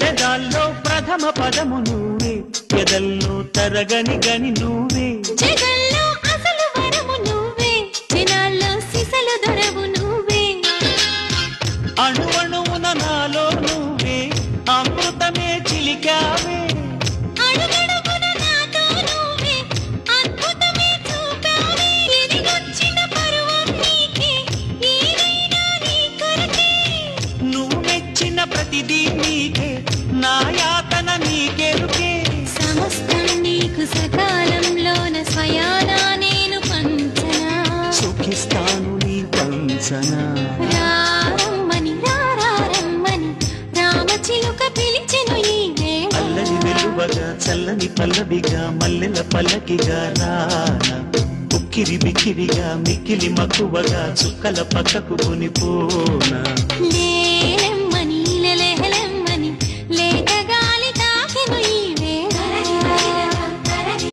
పెదాల్లో ప్రథమ పదము నువ్వే, ఎదల్లో తరగని గని నువ్వే, జగల్లో అసలు వరము నువ్వే, జనాల్లో సిసలు దొరవు నువ్వే, అణువణువున నాలో నువ్వే, అమృతమే చిలికావే, అడుగడుగున నాతో నువ్వే, అద్భుతమే చూపావే, ఎదిగొచ్చిన పరువం నీకే, ఏదైనా నీ కొరకే, నువ్వు మెచ్చిన ప్రతిదీ నీకే, నా యాతన నీకెరుకే, సమస్తం నీకు సకాలంలోన స్వయానా నేను పంచనా, సుఖిస్తాను నీ వంచనా. రారమ్మని రారమ్మని రామచిలుక పిలిచెను ఈ వేళ, అల్లరి వెలువగా చల్లని పల్లవిగా మల్లెల పల్లకిగా రానా, ఉక్కిరి బిక్కిరిగా మిక్కిలి మక్కువగా చుక్కల పక్కకు కొనిపోనా. లే